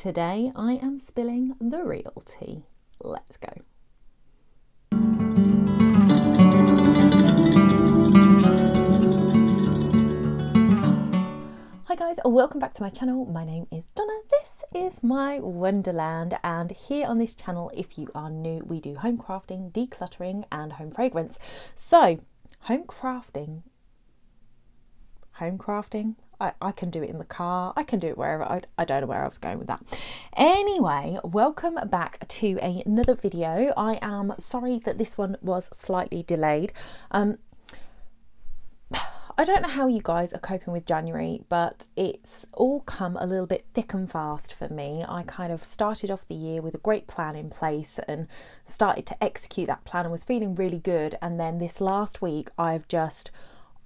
Today I am spilling the real tea. Let's go. Hi guys, welcome back to my channel. My name is Donna. This is my wonderland, and here on this channel, if you are new, we do home crafting, decluttering and home fragrance. So home crafting, I can do it in the car, I can do it wherever. I don't know where I was going with that. Anyway, welcome back to another video. I am sorry that this one was slightly delayed. I don't know how you guys are coping with January, but it's all come a little bit thick and fast for me. I kind of started off the year with a great plan in place and started to execute that plan and was feeling really good. And then this last week, I've just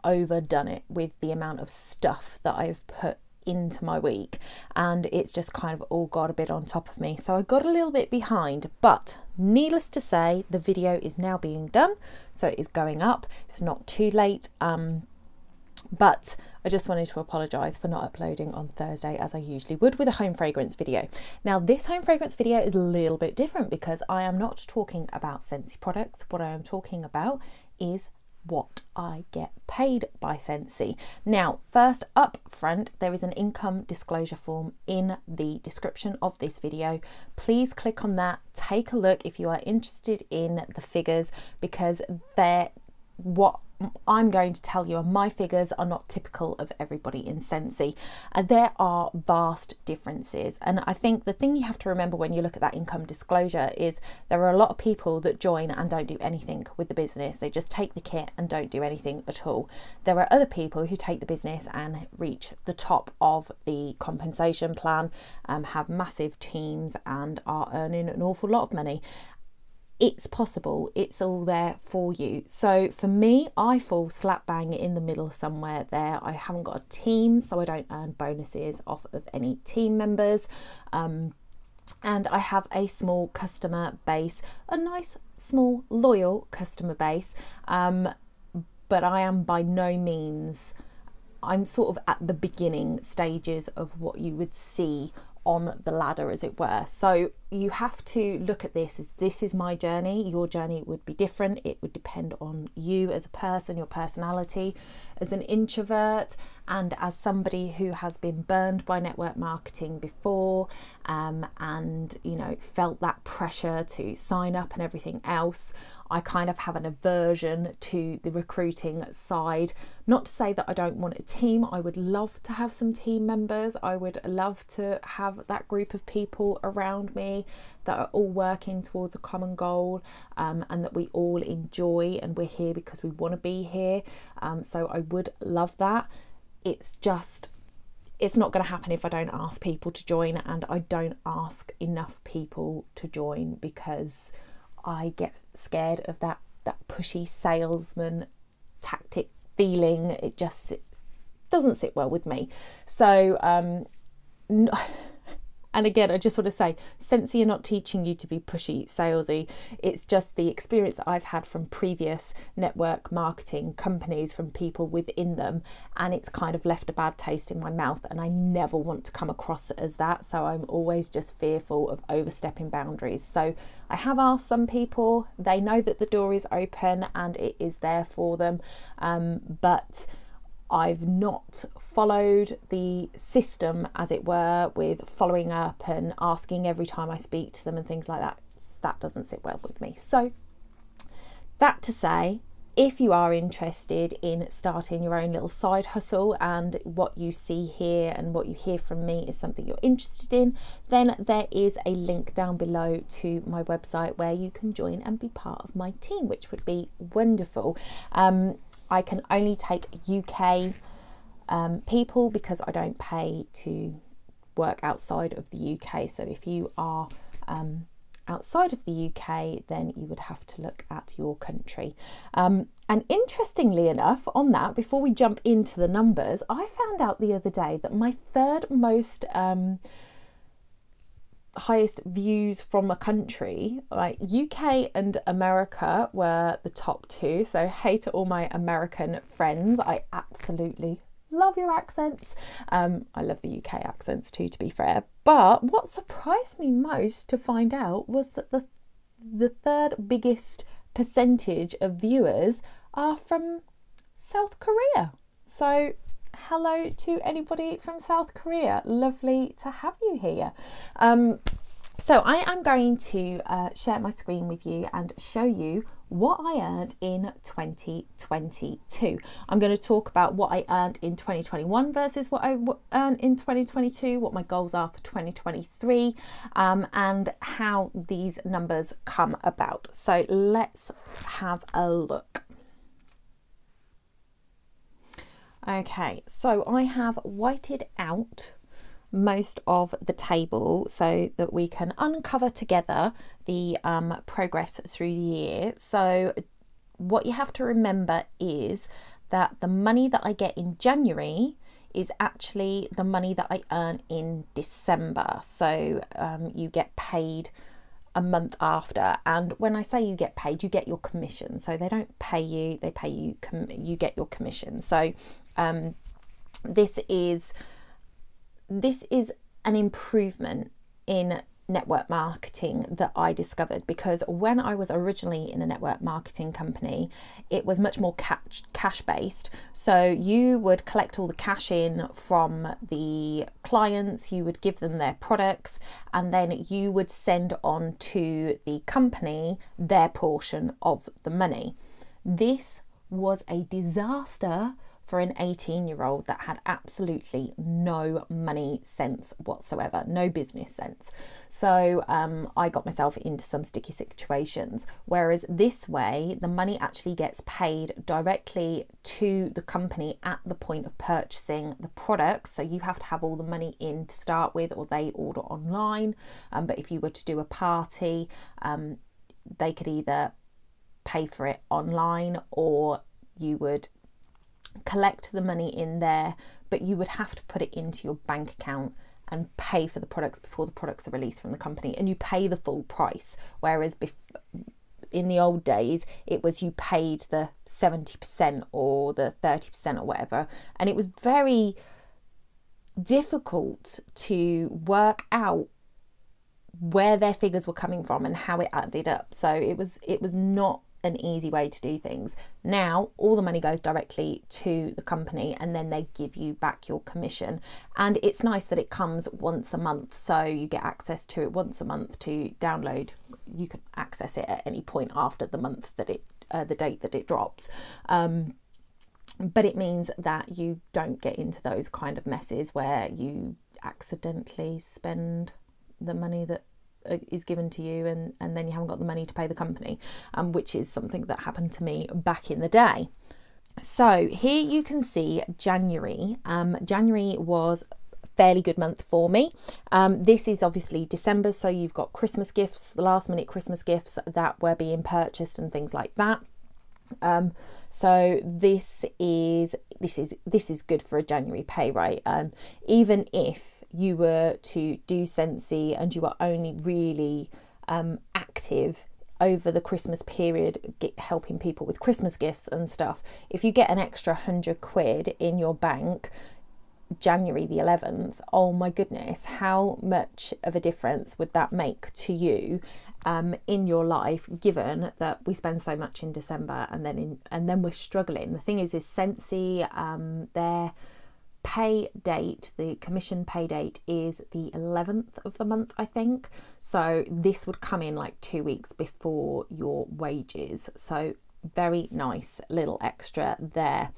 overdone it with the amount of stuff that I've put into my week, and it's just kind of all got a bit on top of me. So I got a little bit behind, but needless to say, the video is now being done. So it is going up. It's not too late. But I just wanted to apologise for not uploading on Thursday as I usually would with a home fragrance video. Now this home fragrance video is a little bit different because I am not talking about Scentsy products. What I am talking about is what I get paid by Scentsy. Now, first up front, there is an income disclosure form in the description of this video. Please click on that, take a look if you are interested in the figures, because what I'm going to tell you, and my figures are not typical of everybody in Scentsy. There are vast differences, and I think the thing you have to remember when you look at that income disclosure is there are a lot of people that join and don't do anything with the business. They just take the kit and don't do anything at all. There are other people who take the business and reach the top of the compensation plan, have massive teams and are earning an awful lot of money. It's possible, it's all there for you. So for me, I fall slap bang in the middle somewhere there. I haven't got a team, so I don't earn bonuses off of any team members. And I have a small customer base, a nice, small, loyal customer base. But I am by no means, I'm sort of at the beginning stages of what you would see on the ladder, as it were. So you have to look at this as this is my journey. Your journey would be different. It would depend on you as a person, your personality, as an introvert and as somebody who has been burned by network marketing before, and you know, felt that pressure to sign up and everything else. I kind of have an aversion to the recruiting side. Not to say that I don't want a team. I would love to have some team members. I would love to have that group of people around me that are all working towards a common goal, and that we all enjoy, and we're here because we want to be here. So I would love that. It's not going to happen if I don't ask people to join, and I don't ask enough people to join because I get scared of that pushy salesman tactic feeling. It doesn't sit well with me. So and again, I just want to say, Scentsy are not teaching you to be pushy, salesy. It's just the experience that I've had from previous network marketing companies, from people within them, and it's kind of left a bad taste in my mouth, and I never want to come across as that. So I'm always just fearful of overstepping boundaries. So I have asked some people, they know that the door is open and it is there for them, but I've not followed the system, as it were, with following up and asking every time I speak to them and things like that. That doesn't sit well with me. So that to say, if you are interested in starting your own little side hustle, and what you see here and what you hear from me is something you're interested in, then there is a link down below to my website where you can join and be part of my team, which would be wonderful. I can only take UK people because I don't pay to work outside of the UK. So if you are outside of the UK, then you would have to look at your country. And interestingly enough, on that, before we jump into the numbers, I found out the other day that my third most highest views from a country, like UK and America were the top two. So hey to all my American friends, I absolutely love your accents. I love the UK accents too, to be fair. But what surprised me most to find out was that the third biggest percentage of viewers are from South Korea. So hello to anybody from South Korea. Lovely to have you here. So I am going to share my screen with you and show you what I earned in 2022. I'm going to talk about what I earned in 2021 versus what I earned in 2022, what my goals are for 2023, and how these numbers come about. So let's have a look. Okay, so I have whited out most of the table so that we can uncover together the progress through the year. So what you have to remember is that the money that I get in January is actually the money that I earn in December. So you get paid a month after, and when I say you get paid, you get your commission. So they don't pay you, they pay you, you get your commission. So this is an improvement in network marketing that I discovered, because when I was originally in a network marketing company, it was much more cash based. So you would collect all the cash in from the clients, you would give them their products, and then you would send on to the company their portion of the money. This was a disaster for an 18-year-old that had absolutely no money sense whatsoever, no business sense. So I got myself into some sticky situations, whereas this way the money actually gets paid directly to the company at the point of purchasing the products. So you have to have all the money in to start with, or they order online. But if you were to do a party, they could either pay for it online, or you would collect the money in there, but you would have to put it into your bank account and pay for the products before the products are released from the company, and you pay the full price. Whereas in the old days, it was you paid the 70% or the 30% or whatever, and it was very difficult to work out where their figures were coming from and how it added up. So it was not an easy way to do things. Now all the money goes directly to the company, and then they give you back your commission. And it's nice that it comes once a month, so you get access to it once a month to download. You can access it at any point after the month that the date that it drops. But it means that you don't get into those kind of messes where you accidentally spend the money that is given to you, and then you haven't got the money to pay the company, which is something that happened to me back in the day. So here you can see January. January was a fairly good month for me. This is obviously December, so you've got Christmas gifts, the last minute Christmas gifts that were being purchased and things like that. So this is good for a January pay, right? Even if you were to do Scentsy and you are only really active over the Christmas period, helping people with Christmas gifts and stuff, if you get an extra £100 in your bank January the 11th, oh my goodness, how much of a difference would that make to you in your life, given that we spend so much in December and then we're struggling. The thing is Scentsy, their pay date, the commission pay date, is the 11th of the month, I think. So this would come in like 2 weeks before your wages. So very nice little extra there.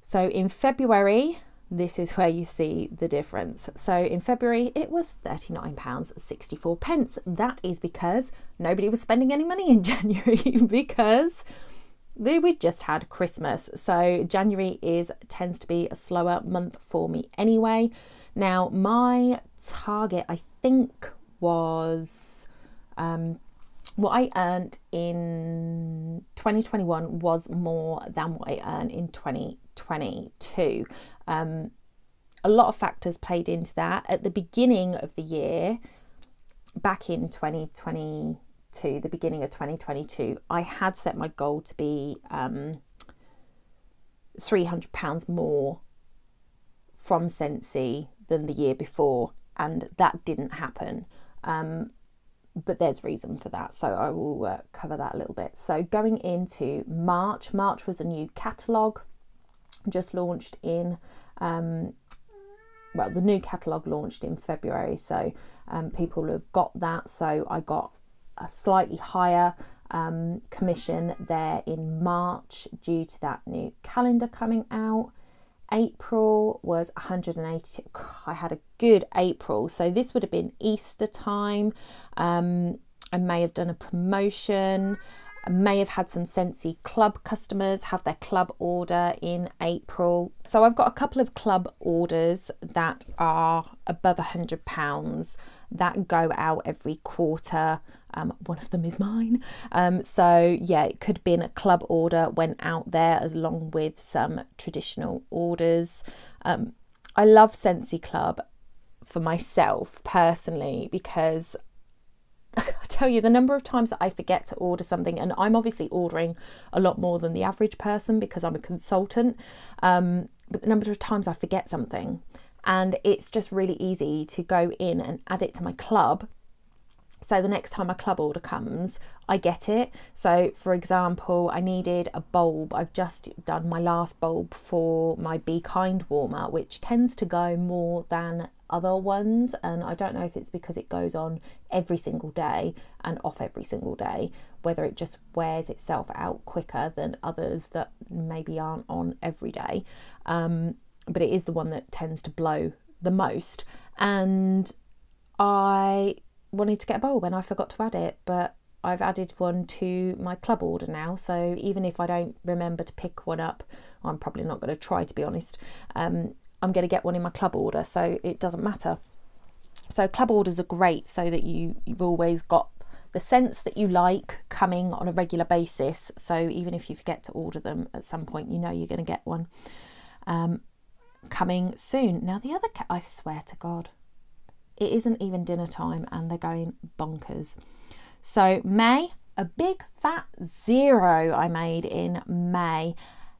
So in February, this is where you see the difference. So in February, it was £39.64. That is because nobody was spending any money in January because we just had Christmas. So January tends to be a slower month for me anyway. Now my target, I think, was what I earned in 2021 was more than what I earned in 2022. A lot of factors played into that. At the beginning of the year, back in 2022, the beginning of 2022, I had set my goal to be £300 more from Scentsy than the year before, and that didn't happen. But there's reason for that, so I will cover that a little bit. So going into March was a new catalogue just launched in, well, the new catalogue launched in February, so people have got that. So I got a slightly higher commission there in March due to that new calendar coming out. April was 180. I had a good April, so this would have been Easter time. I may have done a promotion. I may have had some Scentsy Club customers have their club order in April. So I've got a couple of club orders that are above £100 that go out every quarter. One of them is mine. So yeah, it could have been a club order went out there along with some traditional orders. I love Scentsy Club for myself personally, because I tell you, the number of times that I forget to order something, and I'm obviously ordering a lot more than the average person because I'm a consultant, but the number of times I forget something, and it's just really easy to go in and add it to my club. So the next time a club order comes, I get it. So for example, I needed a bulb. I've just done my last bulb for my Be Kind warmer, which tends to go more than other ones, and I don't know if it's because it goes on every single day and off every single day, whether it just wears itself out quicker than others that maybe aren't on every day, but it is the one that tends to blow the most. And I wanted to get a bulb and I forgot to add it, but I've added one to my club order now, so even if I don't remember to pick one up, I'm probably not going to try, to be honest, I'm going to get one in my club order, so it doesn't matter. So club orders are great so that you've always got the scents that you like coming on a regular basis, so even if you forget to order them at some point, you know you're going to get one coming soon. Now the other I swear to God, it isn't even dinner time and they're going bonkers. So May, a big fat 0 I made in May.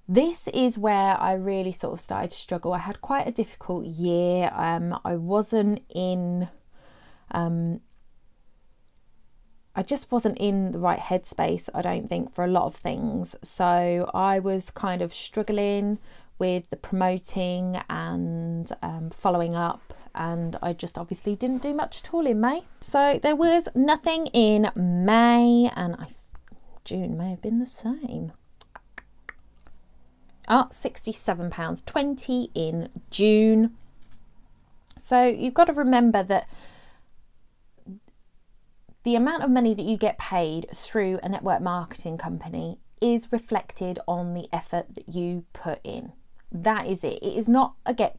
This is where I really sort of started to struggle. I had quite a difficult year. I wasn't in, I just wasn't in the right headspace, I don't think, for a lot of things. So I was kind of struggling with the promoting and following up, and I just obviously didn't do much at all in May. So there was nothing in May, and June may have been the same. £67, 20 in June. So you've got to remember that the amount of money that you get paid through a network marketing company is reflected on the effort that you put in. That is it. It is not a get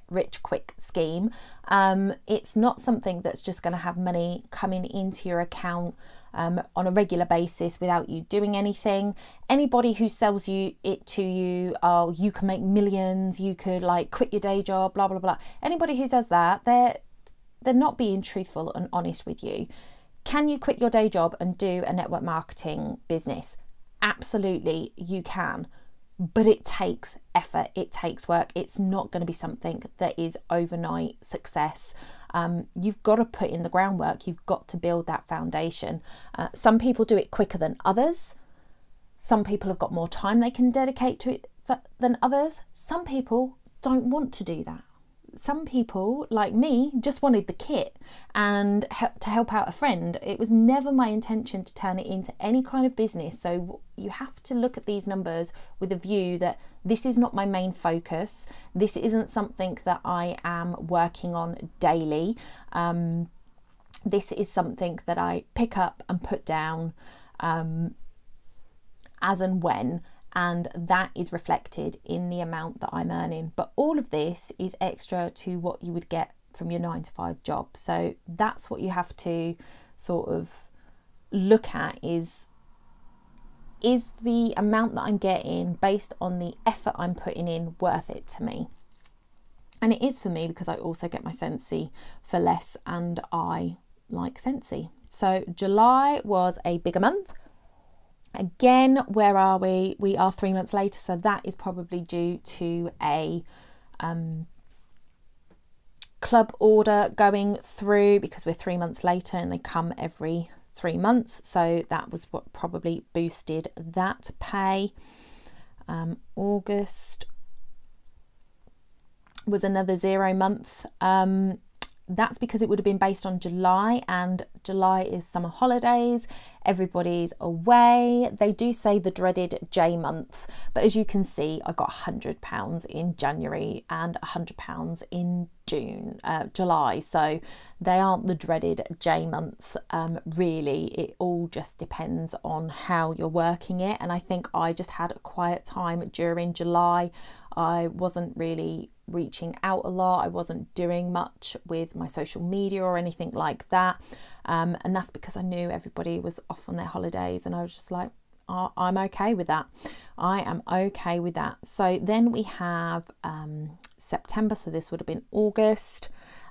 rich quick scheme. It's not something that's just going to have money coming into your account on a regular basis without you doing anything. Anybody who sells it to you, oh, you can make millions, you could like quit your day job, blah blah blah. Anybody who says that, they're not being truthful and honest with you. Can you quit your day job and do a network marketing business? Absolutely, you can. But it takes effort, it takes work. It's not going to be something that is overnight success. You've got to put in the groundwork. You've got to build that foundation. Some people do it quicker than others. Some people have got more time they can dedicate to it than others. Some people don't want to do that. Some people, like me, just wanted the kit and to help out a friend. It was never my intention to turn it into any kind of business. So you have to look at these numbers with a view that this is not my main focus. This isn't something that I am working on daily. This is something that I pick up and put down as and when. And that is reflected in the amount that I'm earning. But all of this is extra to what you would get from your 9-to-5 job. So that's what you have to sort of look at is the amount that I'm getting based on the effort I'm putting in worth it to me? And it is for me because I also get my Scentsy for less and I like Scentsy. So July was a bigger month. Again, where are we? We are 3 months later, so that is probably due to a club order going through, because we're 3 months later and they come every 3 months, so that was what probably boosted that pay. August was another 0 month. That's because it would have been based on July, and July is summer holidays, everybody's away. They do say the dreaded J months, but as you can see, I got £100 in January and £100 in July, so they aren't the dreaded J months. Really, it all just depends on how you're working it, and I think I just had a quiet time during July. I wasn't really reaching out a lot. I wasn't doing much with my social media or anything like that, and that's because I knew everybody was off on their holidays, and I was just like, oh, I'm okay with that. I am okay with that. So then we have September, so this would have been August,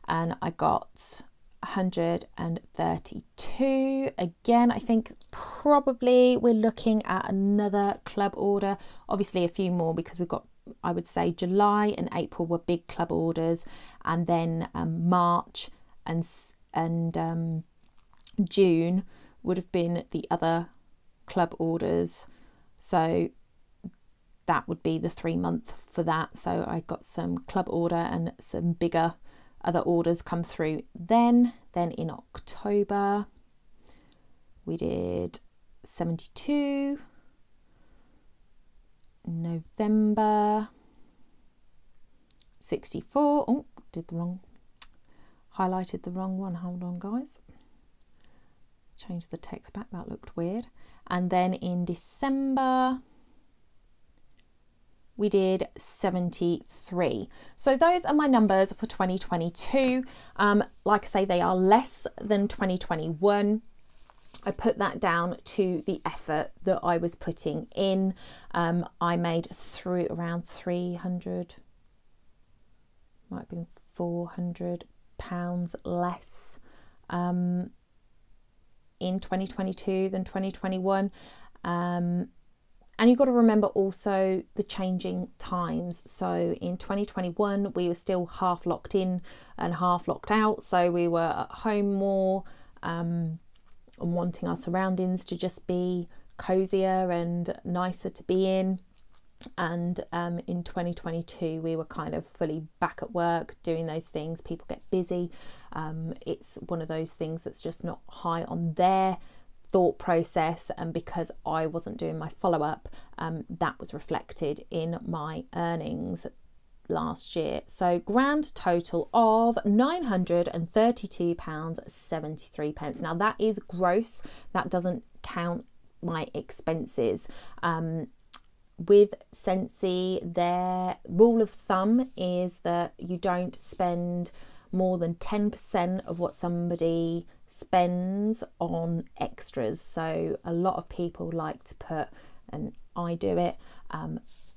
and I got 132. Again, I think probably we're looking at another club order, obviously a few more, because we've got, I would say July and April were big club orders, and then March and June would have been the other club orders, so that would be the 3 month for that. So I got some club order and some bigger other orders come through. Then in October we did 72. November 64. Oh, highlighted the wrong one. Hold on, guys. Change the text back, that looked weird. And then in December we did 73. So those are my numbers for 2022. Like I say, they are less than 2021. I put that down to the effort that I was putting in. I made through around 300, might have been £400 less in 2022 than 2021. And you've got to remember also the changing times. So in 2021, we were still half locked in and half locked out. So we were at home more, and wanting our surroundings to just be cozier and nicer to be in. And in 2022 we were kind of fully back at work doing those things. People get busy. It's one of those things that's just not high on their thought process, and because I wasn't doing my follow-up, that was reflected in my earnings last year. So grand total of £932.73. Now that is gross, that doesn't count my expenses. With Scentsy, their rule of thumb is that you don't spend more than 10% of what somebody spends on extras. So a lot of people like to put, and I do it,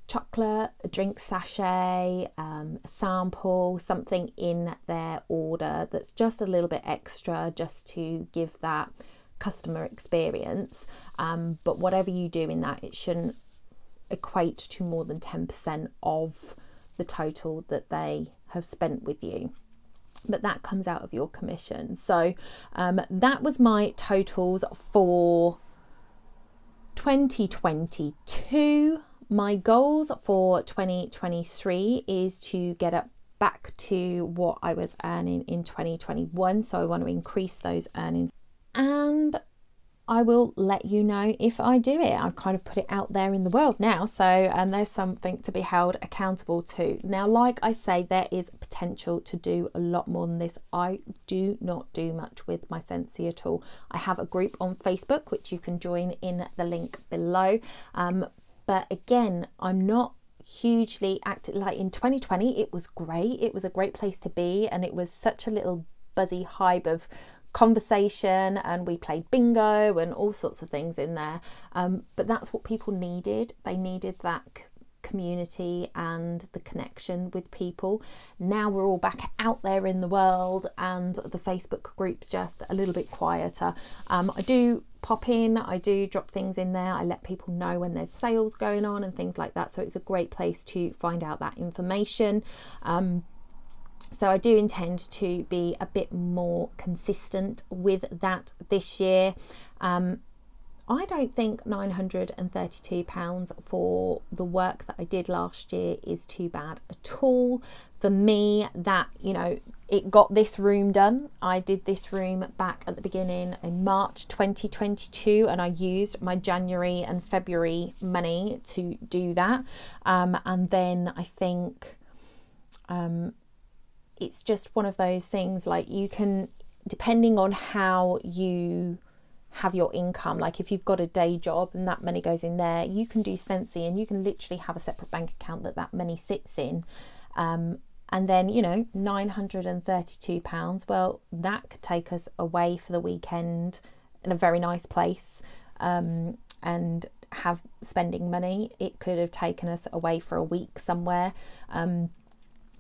chocolate, a drink sachet, a sample, something in their order that's just a little bit extra, just to give that customer experience. But whatever you do in that, it shouldn't equate to more than 10% of the total that they have spent with you. But that comes out of your commission. So that was my totals for 2022. My goals for 2023 is to get up back to what I was earning in 2021. So I want to increase those earnings, and I will let you know if I do it. I've kind of put it out there in the world now, so there's something to be held accountable to. Now, like I say, there is potential to do a lot more than this. I do not do much with my Scentsy at all. I have a group on Facebook, which you can join in the link below. But again, I'm not hugely active. Like in 2020, it was great. It was a great place to be, and it was such a little buzzy hive of conversation, and we played bingo and all sorts of things in there. But that's what people needed. They needed that community and the connection with people. Now we're all back out there in the world and the Facebook group's just a little bit quieter. I do pop in, I do drop things in there, I let people know when there's sales going on and things like that, so it's a great place to find out that information. So I do intend to be a bit more consistent with that this year. I don't think £932 for the work that I did last year is too bad at all. For me, that, you know, it got this room done. I did this room back at the beginning in March 2022, and I used my January and February money to do that. And then I think it's just one of those things, like, you can, depending on how you have your income, like if you've got a day job and that money goes in there, you can do Scentsy and you can literally have a separate bank account that money sits in. And then, you know, £932, well, that could take us away for the weekend in a very nice place, and have spending money. It could have taken us away for a week somewhere.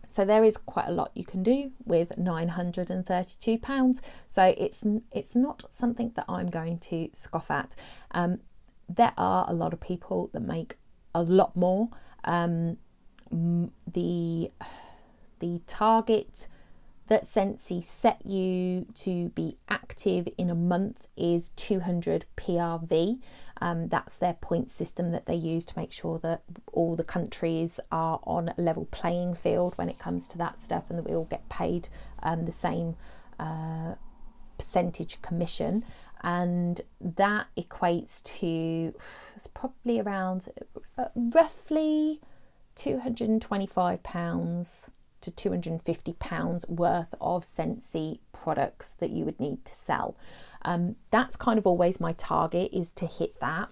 So there is quite a lot you can do with £932. So it's not something that I'm going to scoff at. There are a lot of people that make a lot more. The target that Scentsy set you to be active in a month is 200 PRV. That's their point system that they use to make sure that all the countries are on a level playing field when it comes to that stuff, and that we all get paid the same percentage commission. And that equates to, it's probably around roughly £225 to £250 worth of Scentsy products that you would need to sell. That's kind of always my target, is to hit that,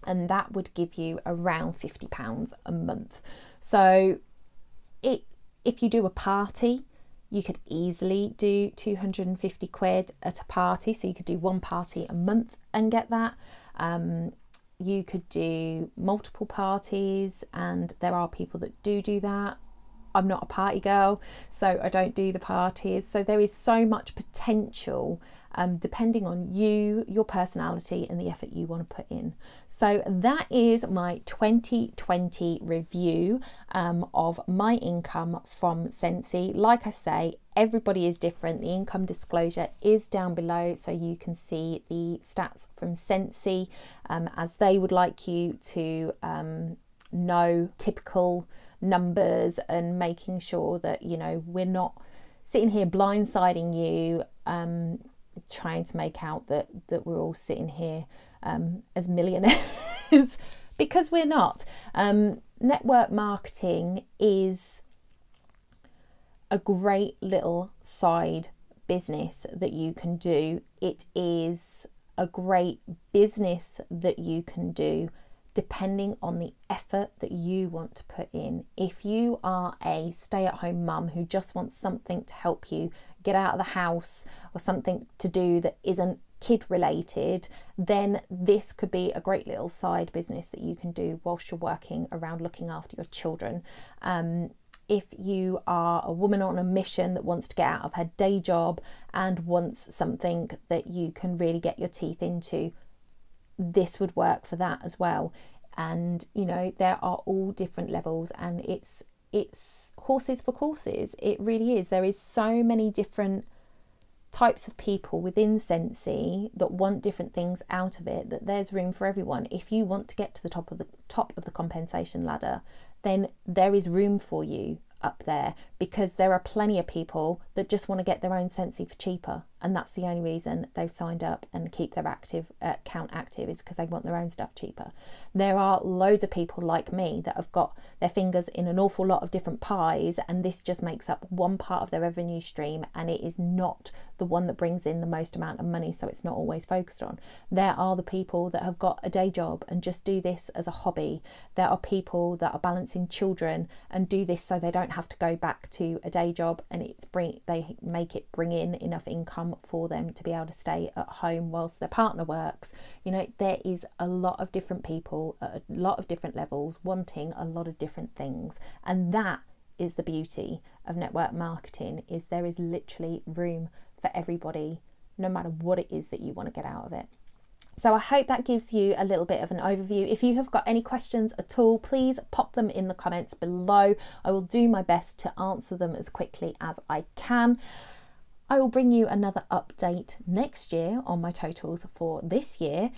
and that would give you around £50 a month. So if you do a party, you could easily do 250 quid at a party, so you could do one party a month and get that. You could do multiple parties, and there are people that do that. I'm not a party girl, so I don't do the parties. So there is so much potential, depending on you, your personality, and the effort you want to put in. So that is my 2020 review of my income from Scentsy. Like I say, everybody is different. The income disclosure is down below, so you can see the stats from Scentsy, as they would like you to know typical numbers, and making sure that, you know, we're not sitting here blindsiding you, trying to make out that we're all sitting here as millionaires, because we're not. Network marketing is a great little side business that you can do. It is a great business that you can do depending on the effort that you want to put in. If you are a stay-at-home mum who just wants something to help you get out of the house, or something to do that isn't kid related, then this could be a great little side business that you can do whilst you're working around looking after your children. If you are a woman on a mission that wants to get out of her day job and wants something that you can really get your teeth into, this would work for that as well. And, you know, there are all different levels, and it's horses for courses. It really is. There is so many different types of people within Scentsy that want different things out of it, that there's room for everyone. If you want to get to the top of the compensation ladder, then there is room for you up there, because there are plenty of people that just want to get their own Scentsy for cheaper, and that's the only reason they've signed up and keep their account active, is because they want their own stuff cheaper. There are loads of people like me that have got their fingers in an awful lot of different pies, and this just makes up one part of their revenue stream, and it is not the one that brings in the most amount of money, so it's not always focused on. There are the people that have got a day job and just do this as a hobby. There are people that are balancing children and do this so they don't have to go back to a day job, and they make it bring in enough income income for them to be able to stay at home whilst their partner works. You know, there is a lot of different people at a lot of different levels wanting a lot of different things, and that is the beauty of network marketing, is there is literally room for everybody, no matter what it is that you want to get out of it. So I hope that gives you a little bit of an overview. If you have got any questions at all, please pop them in the comments below. I will do my best to answer them as quickly as I can. I will bring you another update next year on my totals for this year.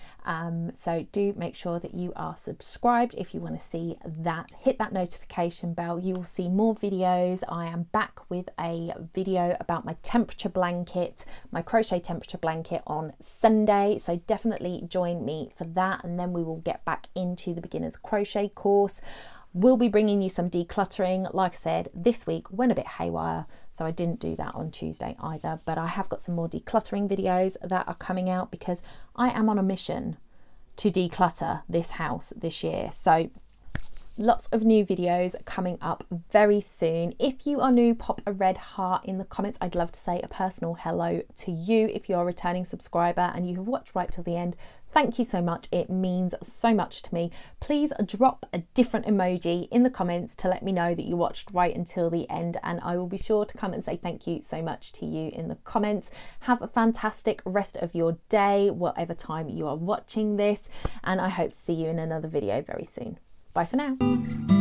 So do make sure that you are subscribed if you want to see that. Hit that notification bell. You will see more videos. I am back with a video about my temperature blanket, my crochet temperature blanket on Sunday. So definitely join me for that. And then we will get back into the beginner's crochet course. We'll be bringing you some decluttering. Like I said, this week went a bit haywire, so I didn't do that on Tuesday either, but I have got some more decluttering videos that are coming out because I am on a mission to declutter this house this year. So lots of new videos coming up very soon. If you are new, pop a red heart in the comments. I'd love to say a personal hello to you. If you're a returning subscriber and you have watched right till the end, thank you so much. It means so much to me. Please drop a different emoji in the comments to let me know that you watched right until the end, and I will be sure to come and say thank you so much to you in the comments. Have a fantastic rest of your day, whatever time you are watching this, and I hope to see you in another video very soon. Bye for now.